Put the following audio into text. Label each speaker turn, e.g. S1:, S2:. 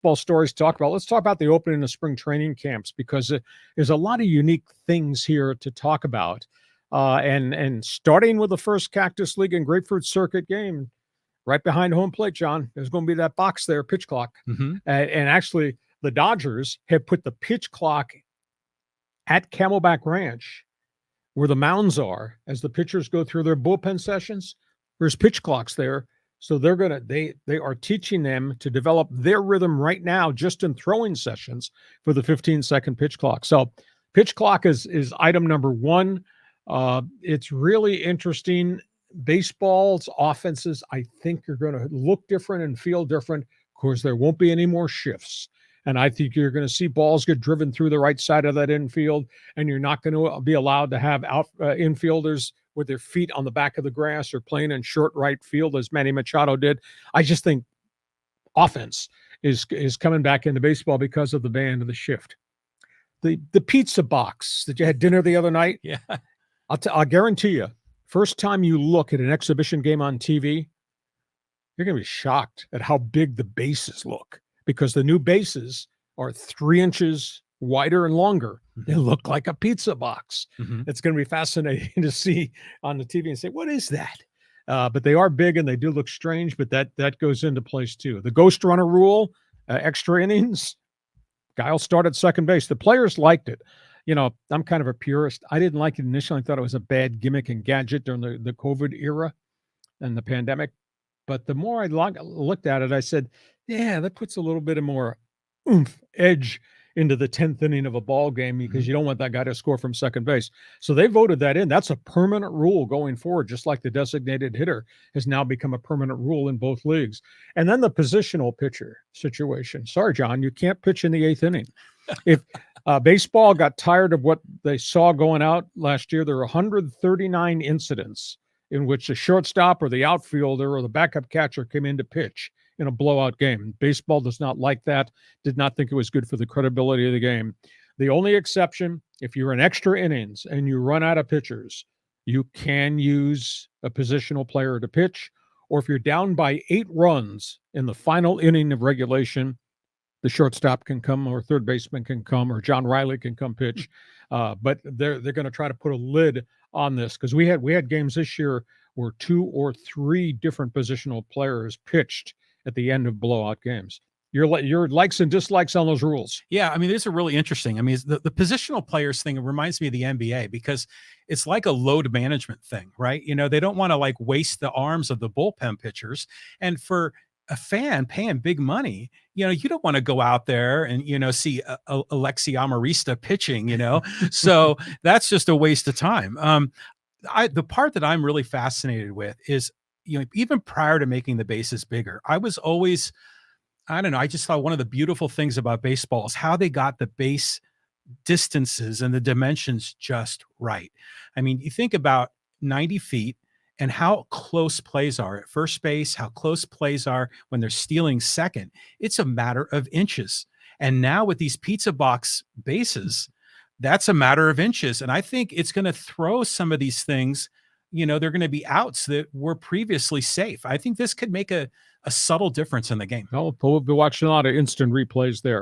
S1: baseball stories to talk about. Let's talk about the opening of spring training camps, because there's a lot of unique things here to talk about. And starting with the first Cactus League and Grapefruit Circuit game, right behind home plate, John, there's going to be that box there, pitch clock.
S2: Mm-hmm.
S1: And actually, the Dodgers have put the pitch clock at Camelback Ranch, where the mounds are, as the pitchers go through their bullpen sessions. There's pitch clocks there. So they are teaching them to develop their rhythm right now, just in throwing sessions, for the 15-second pitch clock. So pitch clock is item number one. It's really interesting. Baseball's offenses, I think, are going to look different and feel different. Of course, there won't be any more shifts. And I think you're going to see balls get driven through the right side of that infield, and you're not going to be allowed to have infielders with their feet on the back of the grass or playing in short right field, as Manny Machado did. I just think offense is coming back into baseball because of the ban of the shift. The pizza box that you had dinner the other night.
S2: Yeah.
S1: I'll guarantee you, first time you look at an exhibition game on TV, you're going to be shocked at how big the bases look, because the new bases are 3 inches wider and longer. They look like a pizza box.
S2: Mm-hmm.
S1: It's going to be fascinating to see on the TV and say, what is that? But they are big and they do look strange, but that goes into place too. The ghost runner rule, extra innings, guy will start at second base. The players liked it. You know, I'm kind of a purist. I didn't like it initially. I thought it was a bad gimmick and gadget during the COVID era and the pandemic. But the more I looked at it, I said, yeah, that puts a little bit of more oomph, edge into the 10th inning of a ball game, because you don't want that guy to score from second base. So they voted that in. That's a permanent rule going forward, just like the designated hitter has now become a permanent rule in both leagues. And then the positional pitcher situation. Sorry, John, you can't pitch in the 8th inning. If baseball got tired of what they saw going out last year, there were 139 incidents in which the shortstop or the outfielder or the backup catcher came in to pitch in a blowout game. Baseball does not like that, did not think it was good for the credibility of the game. The only exception, if you're in extra innings and you run out of pitchers, you can use a positional player to pitch. Or if you're down by 8 runs in the final inning of regulation, the shortstop can come, or third baseman can come, or John Riley can come pitch. But they're going to try to put a lid on this, because we had games this year where 2 or 3 different positional players pitched at the end of blowout games. Your likes and dislikes on those rules.
S2: Yeah, I mean, these are really interesting. I mean, the positional players thing, it reminds me of the NBA, because it's like a load management thing, right? You know, they don't want to like waste the arms of the bullpen pitchers. And for a fan paying big money, you know, you don't want to go out there and, you know, see Alexi Amarista pitching, you know, so that's just a waste of time. The part that I'm really fascinated with is, you know, even prior to making the bases bigger, I was always, I don't know, I just thought one of the beautiful things about baseball is how they got the base distances and the dimensions just right. I mean, you think about 90 feet and how close plays are at first base, how close plays are when they're stealing second. It's a matter of inches. And now with these pizza box bases, that's a matter of inches. And I think it's going to throw some of these things, you know, they're going to be outs that were previously safe. I think this could make a subtle difference in the game.
S1: Well, we'll be watching a lot of instant replays there.